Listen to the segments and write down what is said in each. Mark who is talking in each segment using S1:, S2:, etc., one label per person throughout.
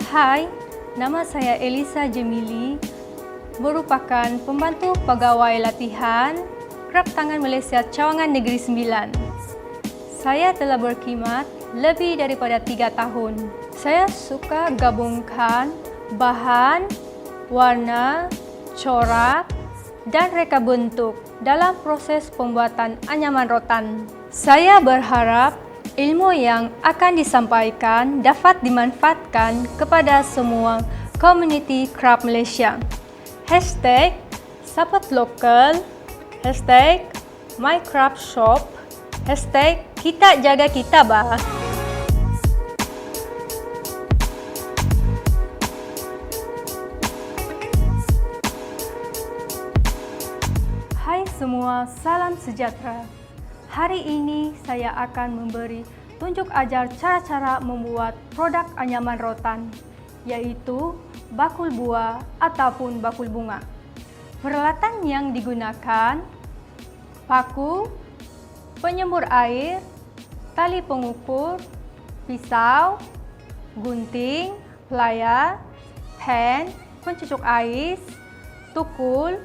S1: Hai, nama saya Elisa Jemili, merupakan pembantu pegawai latihan Krab Tangan Malaysia Cawangan Negeri Sembilan. Saya telah berkhidmat lebih daripada 3 tahun. Saya suka gabungkan bahan, warna, corak, dan reka bentuk dalam proses pembuatan anyaman rotan. Saya berharap ilmu yang akan disampaikan dapat dimanfaatkan kepada semua komuniti krab Malaysia. #support lokal, #mykrabshop, #kita jaga kita bah. Hai semua, salam sejahtera. Hari ini saya akan memberi tunjuk ajar cara-cara membuat produk anyaman rotan, yaitu bakul buah ataupun bakul bunga. Peralatan yang digunakan: paku, penyembur air, tali pengukur, pisau, gunting, pelayar, pen, pencucuk ais, tukul,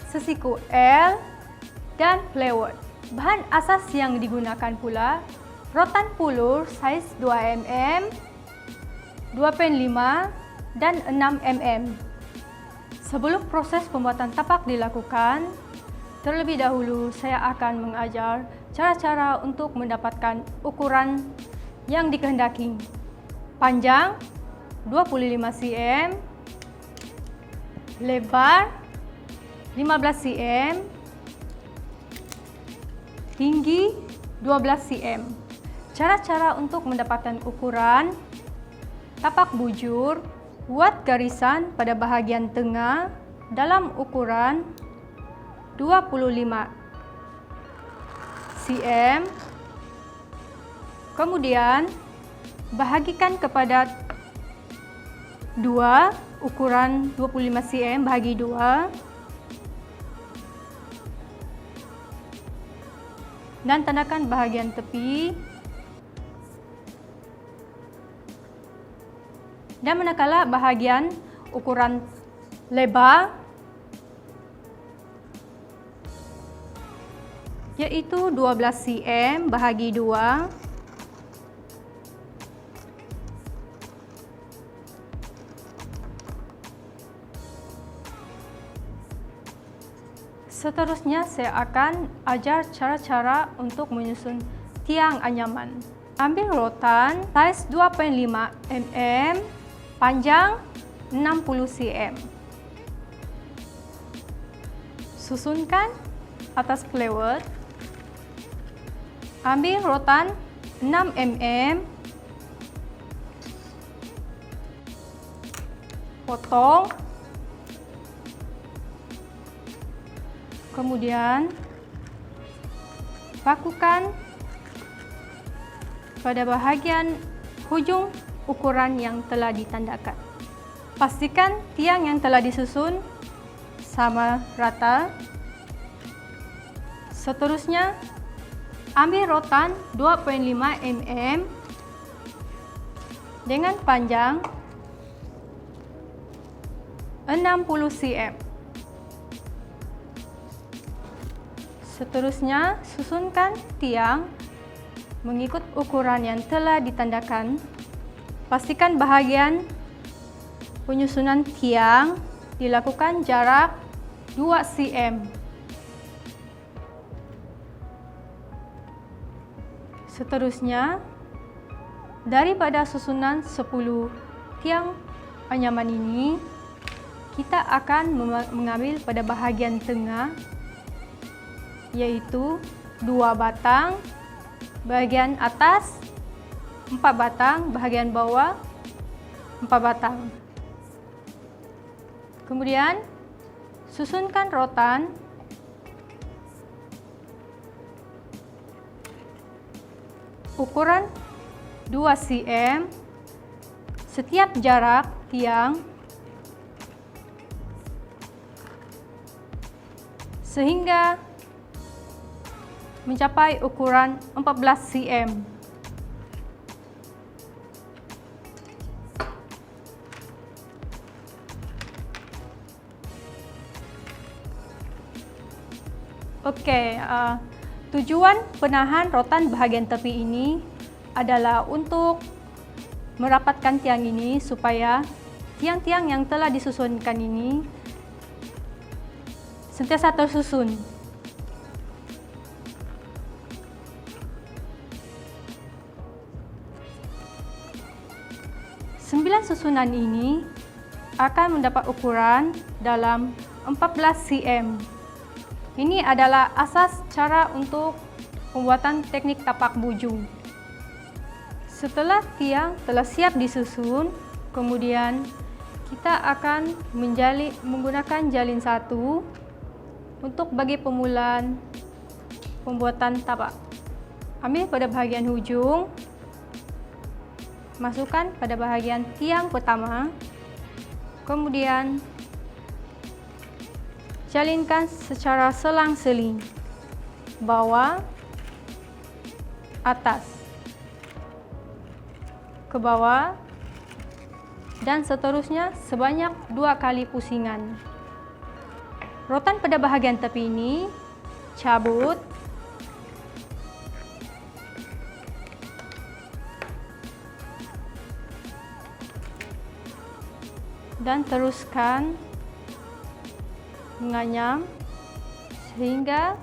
S1: sesiku L, dan plywood. Bahan asas yang digunakan pula rotan pulur saiz 2 mm, 2.5 dan 6 mm. Sebelum proses pembuatan tapak dilakukan, terlebih dahulu saya akan mengajar cara-cara untuk mendapatkan ukuran yang dikehendaki. Panjang 25 cm, lebar 15 cm, tinggi 12 cm. Cara-cara untuk mendapatkan ukuran: tapak bujur, buat garisan pada bahagian tengah dalam ukuran 25 cm. Kemudian bahagikan kepada 2, ukuran 25 cm bahagi 2. Dan tandakan bahagian tepi dan manakala bahagian ukuran lebar, yaitu 12 cm bahagi 2. Seterusnya saya akan ajar cara-cara untuk menyusun tiang anyaman. Ambil rotan saiz 2.5 mm, panjang 60 cm. Susunkan atas plywood. Ambil rotan 6 mm, potong. Kemudian pakukan pada bahagian hujung ukuran yang telah ditandakan. Pastikan tiang yang telah disusun sama rata. Seterusnya, ambil rotan 2.5 mm dengan panjang 60 cm. Seterusnya, susunkan tiang mengikut ukuran yang telah ditandakan. Pastikan bahagian penyusunan tiang dilakukan jarak 2 cm. Seterusnya, daripada susunan 10 tiang anyaman ini, kita akan mengambil pada bahagian tengah, yaitu 2 batang, bahagian atas 4 batang, bahagian bawah 4 batang. Kemudian susunkan rotan ukuran 2 cm setiap jarak tiang sehingga mencapai ukuran 14 cm. Oke, tujuan penahan rotan bahagian tepi ini adalah untuk merapatkan tiang ini supaya tiang-tiang yang telah disusunkan ini sentiasa tersusun. Sembilan susunan ini akan mendapat ukuran dalam 14 cm. Ini adalah asas cara untuk pembuatan teknik tapak bujung. Setelah tiang telah siap disusun, kemudian kita akan menggunakan jalin 1 untuk bagi pemulaan pembuatan tapak. Ambil pada bahagian hujung, masukkan pada bahagian tiang pertama, kemudian jalinkan secara selang-seling, bawah, atas, ke bawah, dan seterusnya sebanyak 2 kali pusingan. Rotan pada bahagian tepi ini cabut, dan teruskan menganyam sehingga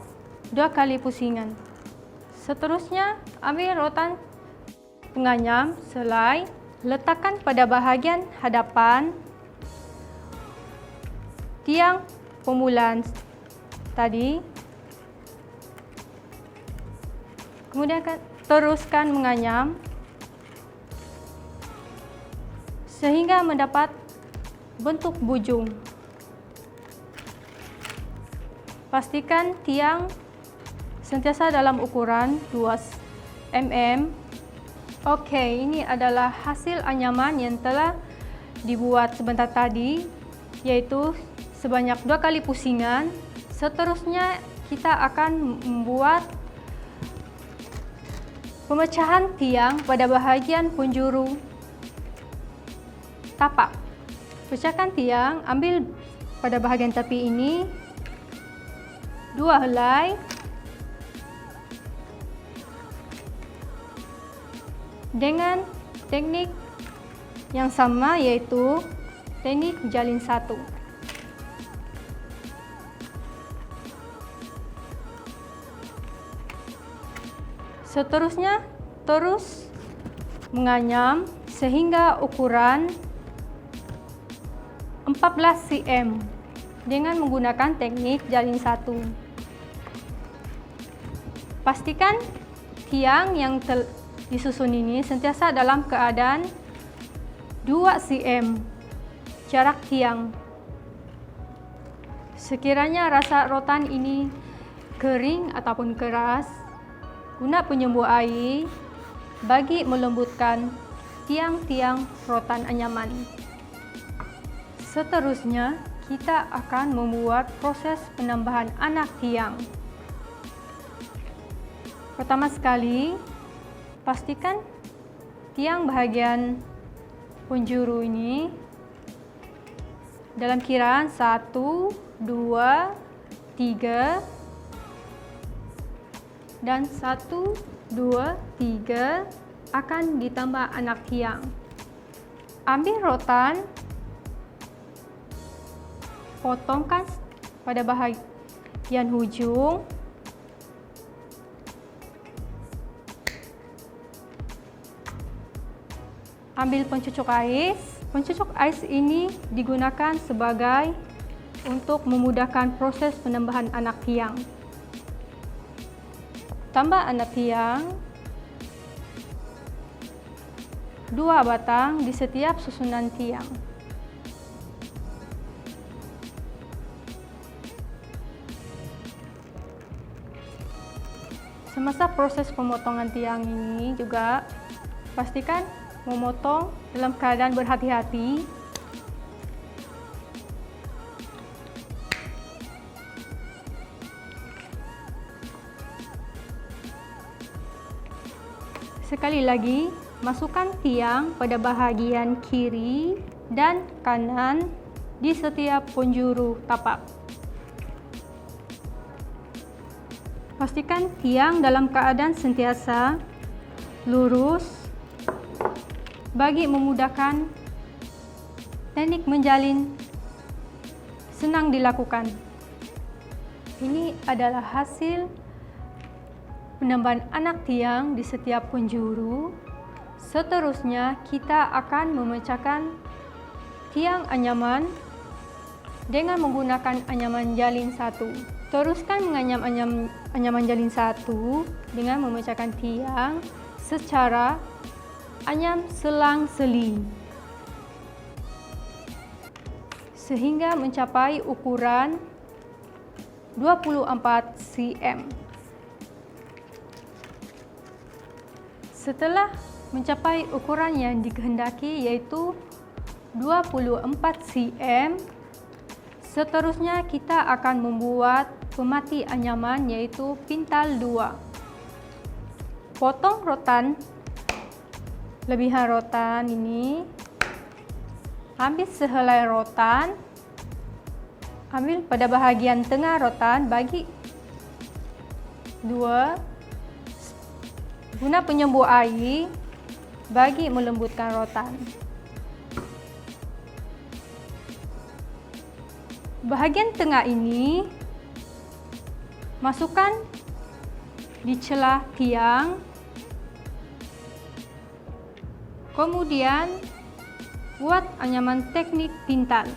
S1: 2 kali pusingan. Seterusnya, ambil rotan penganyam selai, letakkan pada bahagian hadapan tiang pemulaan tadi. Kemudian teruskan menganyam sehingga mendapat bentuk bujung. Pastikan tiang sentiasa dalam ukuran 2 mm. Oke, ini adalah hasil anyaman yang telah dibuat sebentar tadi, yaitu sebanyak 2 kali pusingan. Seterusnya kita akan membuat pemecahan tiang pada bahagian penjuru tapak. Pecahkan tiang, ambil pada bahagian tepi ini 2 helai dengan teknik yang sama, yaitu teknik jalin 1. Seterusnya terus menganyam sehingga ukuran 14 cm dengan menggunakan teknik jalin 1. Pastikan tiang yang disusun ini sentiasa dalam keadaan 2 cm jarak tiang. Sekiranya rasa rotan ini kering ataupun keras, guna penyembuh air bagi melembutkan tiang-tiang rotan anyaman. Seterusnya, kita akan membuat proses penambahan anak tiang. Pertama sekali, pastikan tiang bahagian penjuru ini dalam kiraan 1, 2, 3, dan 1, 2, 3 akan ditambah anak tiang. Ambil rotan, potongkan pada bahagian hujung, ambil pencucuk ais. Pencucuk ais ini digunakan sebagai untuk memudahkan proses penambahan anak tiang. Tambah anak tiang 2 batang di setiap susunan tiang. Semasa proses pemotongan tiang ini juga pastikan memotong dalam keadaan berhati-hati. Sekali lagi, masukkan tiang pada bahagian kiri dan kanan di setiap penjuru tapak. Pastikan tiang dalam keadaan sentiasa lurus bagi memudahkan teknik menjalin senang dilakukan. Ini adalah hasil penambahan anak tiang di setiap penjuru. Seterusnya kita akan memecahkan tiang anyaman dengan menggunakan anyaman jalin 1. Teruskan menganyam anyaman jalin 1 dengan memecahkan tiang secara anyam selang-seling sehingga mencapai ukuran 24 cm. Setelah mencapai ukuran yang dikehendaki yaitu 24 cm, seterusnya kita akan membuat pemati anyaman yaitu pintal 2. Potong rotan, lebihan rotan ini, ambil sehelai rotan, ambil pada bahagian tengah rotan, bagi 2, guna penyembuh air bagi melembutkan rotan. Bahagian tengah ini masukkan di celah tiang, kemudian buat anyaman teknik pintal.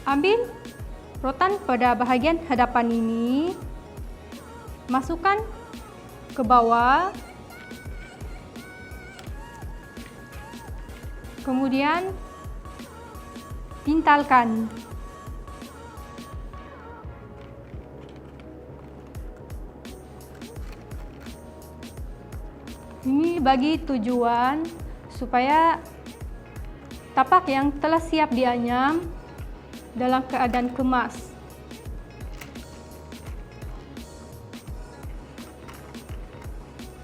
S1: Ambil rotan pada bahagian hadapan ini, masukkan ke bawah, kemudian pintalkan. Ini bagi tujuan supaya tapak yang telah siap dianyam dalam keadaan kemas.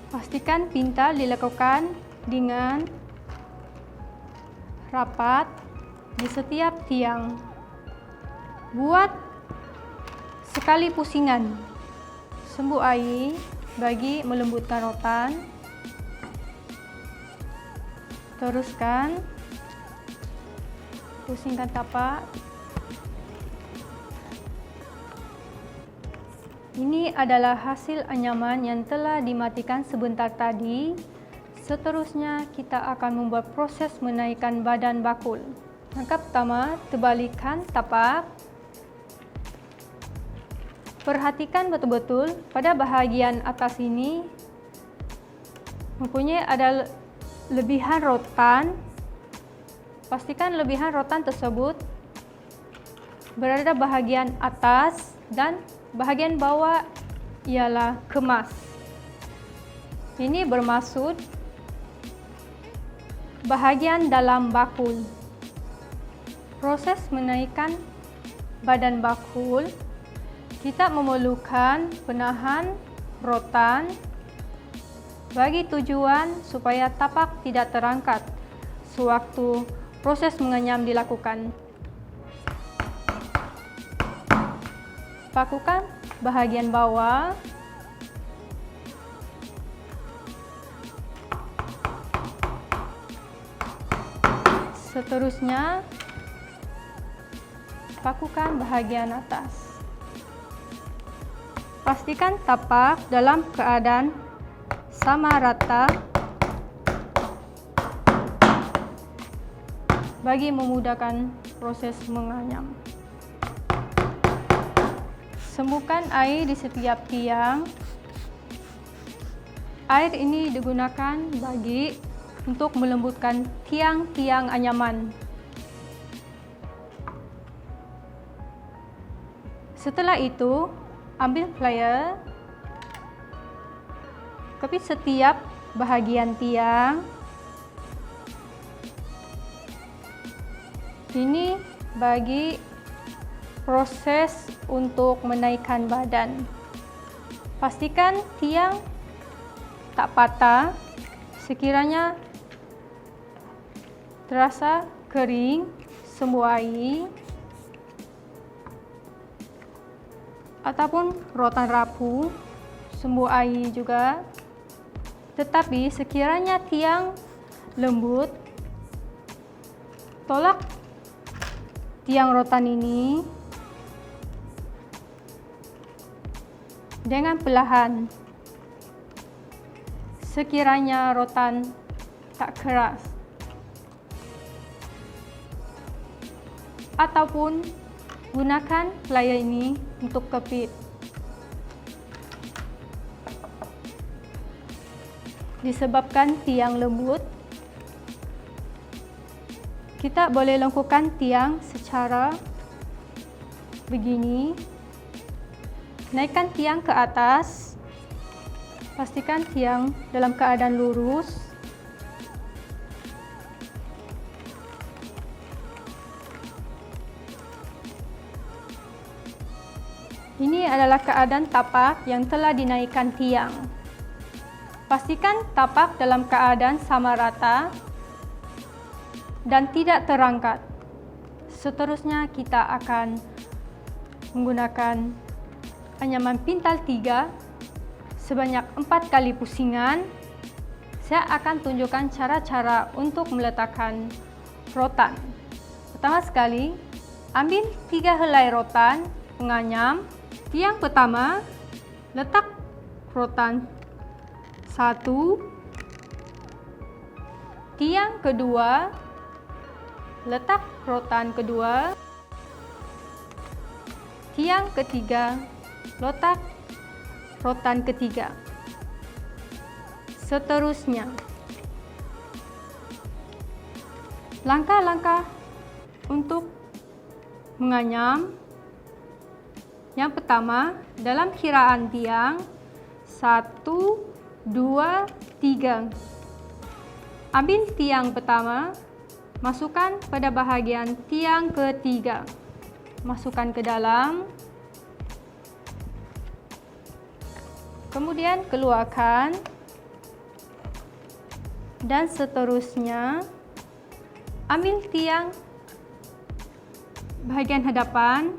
S1: Pastikan pintal dilakukan dengan rapat di setiap tiang. Buat sekali pusingan, sembuh air bagi melembutkan rotan. Teruskan, pusingkan tapak. Ini adalah hasil anyaman yang telah dimatikan sebentar tadi. Seterusnya kita akan membuat proses menaikkan badan bakul. Langkah pertama, terbalikan tapak. Perhatikan betul-betul pada bahagian atas ini mempunyai ada lebihan rotan. Pastikan lebihan rotan tersebut berada bahagian atas dan bahagian bawah ialah kemas. Ini bermaksud bahagian dalam bakul. Proses menaikkan badan bakul, kita memerlukan penahan rotan bagi tujuan supaya tapak tidak terangkat sewaktu proses menganyam dilakukan. Pakukan bahagian bawah. Seterusnya, pakukan bahagian atas. Pastikan tapak dalam keadaan sama rata bagi memudahkan proses menganyam. Sembuhkan air di setiap tiang. Air ini digunakan untuk melembutkan tiang-tiang anyaman. Setelah itu, ambil plier, kepit setiap bahagian tiang. Ini bagi proses untuk menaikkan badan. Pastikan tiang tak patah. Sekiranya terasa kering, sembuh air, ataupun rotan rapuh, sumbu air juga. Tetapi sekiranya tiang lembut, tolak tiang rotan ini dengan perlahan. Sekiranya rotan tak keras, ataupun gunakan plier ini untuk kepit. Disebabkan tiang lembut, kita boleh lengkukan tiang secara begini. Naikkan tiang ke atas, pastikan tiang dalam keadaan lurus. Ini adalah keadaan tapak yang telah dinaikkan tiang. Pastikan tapak dalam keadaan sama rata dan tidak terangkat. Seterusnya kita akan menggunakan anyaman pintal 3 sebanyak 4 kali pusingan. Saya akan tunjukkan cara-cara untuk meletakkan rotan. Pertama sekali, ambil 3 helai rotan penganyam. Tiang pertama, letak rotan 1. Tiang kedua, letak rotan kedua. Tiang ketiga, letak rotan ketiga. Seterusnya, langkah-langkah untuk menganyam. Yang pertama, dalam kiraan tiang 1, 2, 3. Ambil tiang pertama, masukkan pada bahagian tiang ketiga. Masukkan ke dalam. Kemudian keluarkan. Dan seterusnya, ambil tiang bahagian hadapan.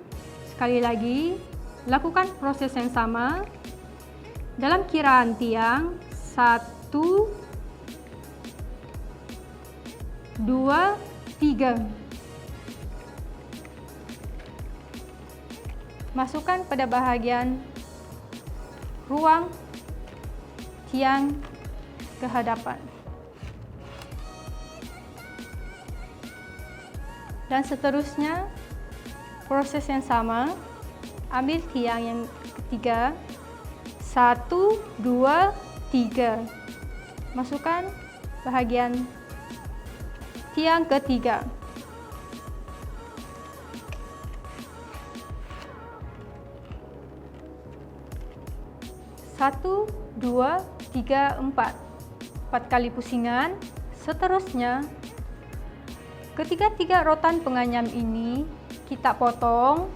S1: Sekali lagi, lakukan proses yang sama. Dalam kiraan tiang 1, 2, 3. Masukkan pada bahagian ruang tiang ke hadapan. Dan seterusnya, proses yang sama. Ambil tiang yang ketiga. 1, 2, 3. Masukkan bahagian tiang ketiga. Satu, 2, 3, 4. 4 kali pusingan. Seterusnya, ketiga-tiga rotan penganyam ini kita potong.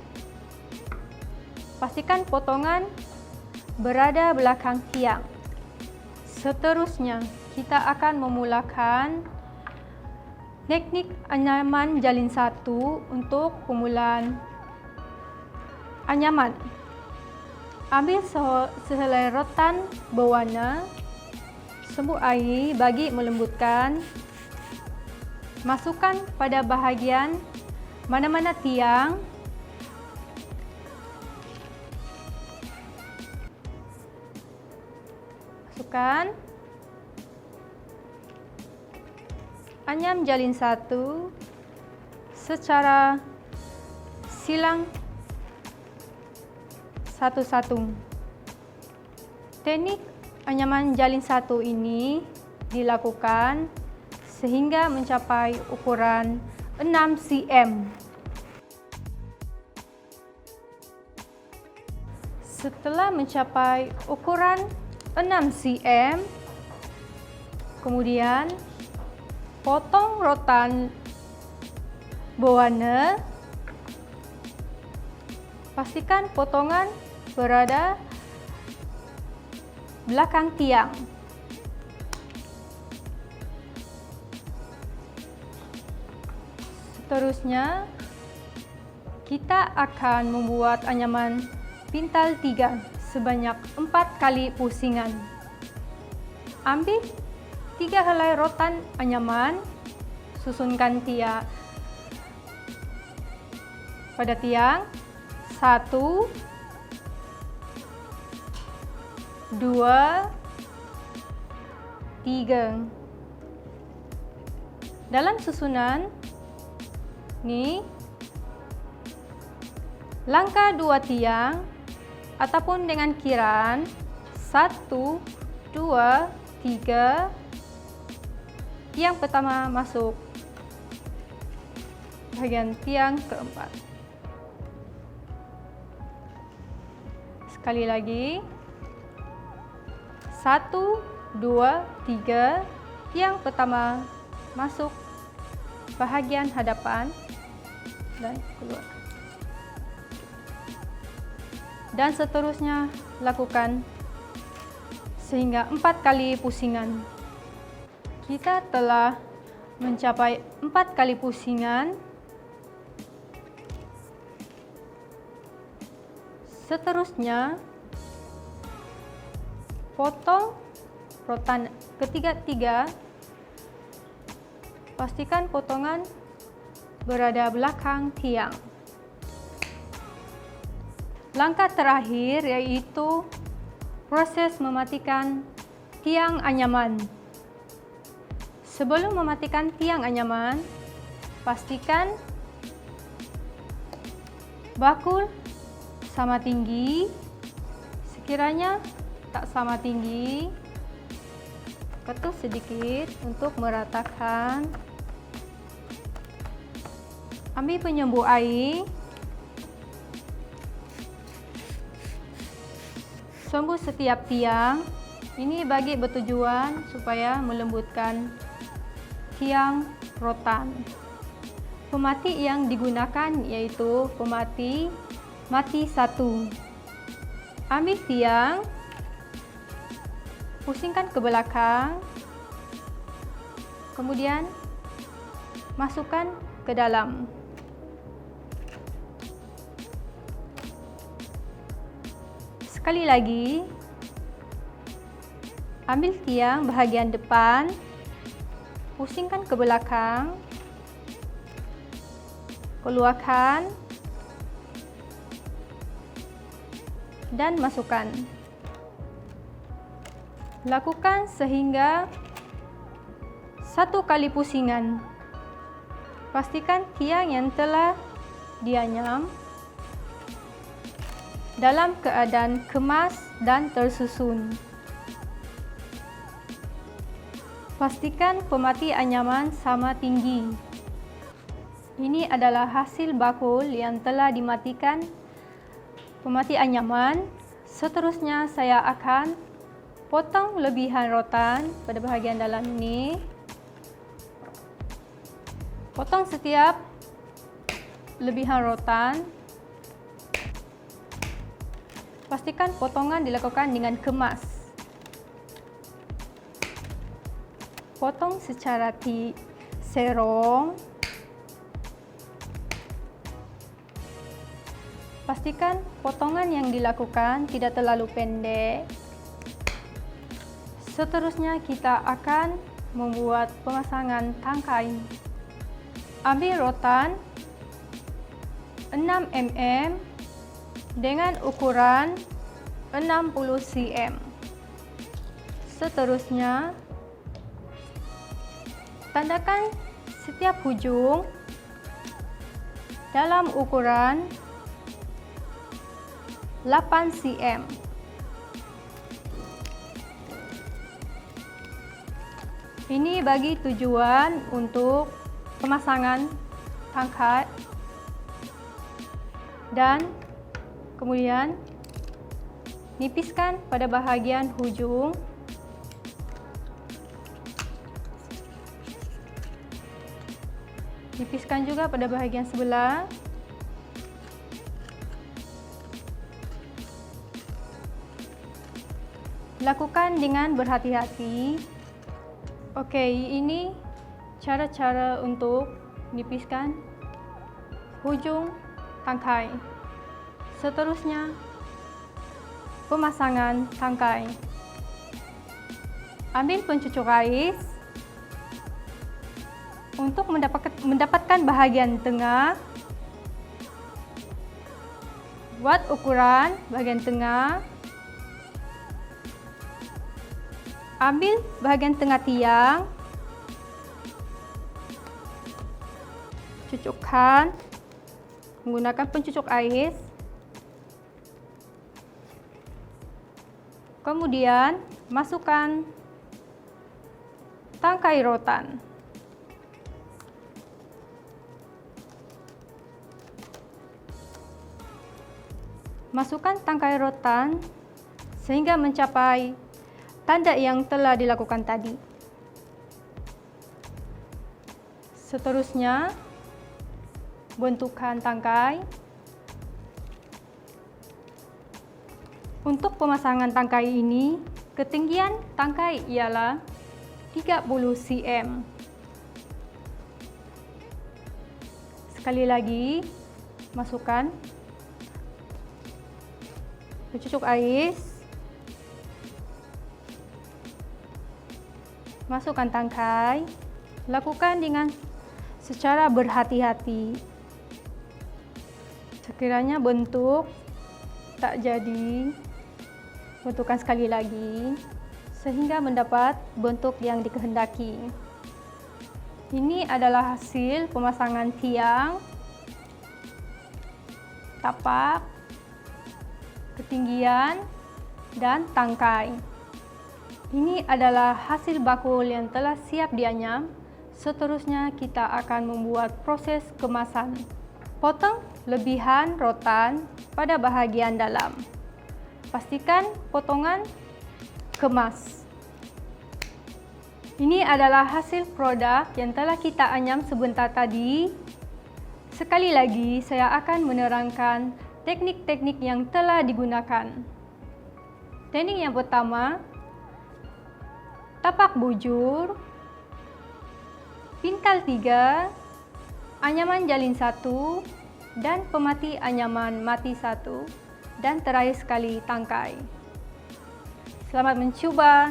S1: Pastikan potongan berada belakang tiang. Seterusnya, kita akan memulakan teknik anyaman jalin 1 untuk pemulaan anyaman. Ambil sehelai rotan berwarna, sumbu air bagi melembutkan. Masukkan pada bahagian mana-mana tiang. Masukkan. Anyam jalin 1 secara silang satu-satu. Teknik anyaman jalin 1 ini dilakukan sehingga mencapai ukuran 6 cm. Setelah mencapai ukuran 6 cm, kemudian potong rotan berwarna. Pastikan potongan berada belakang tiang. Seterusnya, kita akan membuat anyaman pintal 3 sebanyak 4 kali pusingan. Ambil 3 helai rotan anyaman, susunkan pada tiang. 1, 2, 3. Dalam susunan ni, langkah 2 tiang ataupun dengan kiraan 1, 2, 3. Tiang pertama masuk bahagian tiang keempat. Sekali lagi, 1, 2, 3. Tiang pertama masuk bahagian hadapan dan keluar. Dan seterusnya lakukan sehingga 4 kali pusingan. Kita telah mencapai 4 kali pusingan. Seterusnya, potong rotan ketiga-tiga. Pastikan potongan berada belakang tiang. Langkah terakhir yaitu proses mematikan tiang anyaman. Sebelum mematikan tiang anyaman, pastikan bakul sama tinggi. Sekiranya tak sama tinggi, ketuk sedikit untuk meratakan. Ambil penyembuh air, sembuh setiap tiang. Ini bagi bertujuan supaya melembutkan tiang rotan. Pemati yang digunakan yaitu pemati mati 1. Ambil tiang, pusingkan ke belakang, kemudian masukkan ke dalam. Sekali lagi, ambil tiang bahagian depan, pusingkan ke belakang, keluarkan dan masukkan. Lakukan sehingga 1 kali pusingan. Pastikan tiang yang telah dianyam dalam keadaan kemas dan tersusun. Pastikan pemati anyaman sama tinggi. Ini adalah hasil bakul yang telah dimatikan pemati anyaman. Seterusnya saya akan potong lebihan rotan pada bahagian dalam ini. Potong setiap lebihan rotan. Pastikan potongan dilakukan dengan kemas. Potong secara serong. Pastikan potongan yang dilakukan tidak terlalu pendek. Seterusnya kita akan membuat pemasangan tangkai. Ambil rotan 6 mm dengan ukuran 60 cm. Seterusnya, tandakan setiap hujung dalam ukuran 8 cm. Ini bagi tujuan untuk pemasangan tangkai dan kemudian nipiskan pada bahagian hujung. Nipiskan juga pada bahagian sebelah. Lakukan dengan berhati-hati. Okey, ini cara-cara untuk nipiskan hujung tangkai. Seterusnya, pemasangan tangkai. Ambil pencucuk ais. Untuk mendapatkan bahagian tengah, buat ukuran bahagian tengah. Ambil bahagian tengah tiang, cucukkan menggunakan pencucuk ais. Kemudian masukkan tangkai rotan. Masukkan tangkai rotan sehingga mencapai tanda yang telah dilakukan tadi. Seterusnya, bentukkan tangkai. Untuk pemasangan tangkai ini, ketinggian tangkai ialah 30 cm. Sekali lagi, masukkan pencucuk ais, masukkan tangkai, lakukan dengan secara berhati-hati. Sekiranya bentuk tak jadi, bentukkan sekali lagi sehingga mendapat bentuk yang dikehendaki. Ini adalah hasil pemasangan tiang, tapak, ketinggian, dan tangkai. Ini adalah hasil bakul yang telah siap dianyam. Seterusnya kita akan membuat proses kemasan. Potong lebihan rotan pada bahagian dalam. Pastikan potongan kemas. Ini adalah hasil produk yang telah kita anyam sebentar tadi. Sekali lagi saya akan menerangkan teknik-teknik yang telah digunakan. Teknik yang pertama, tapak bujur, pintal 3, anyaman jalin 1, dan pemati anyaman mati 1, dan terakhir sekali tangkai. Selamat mencuba!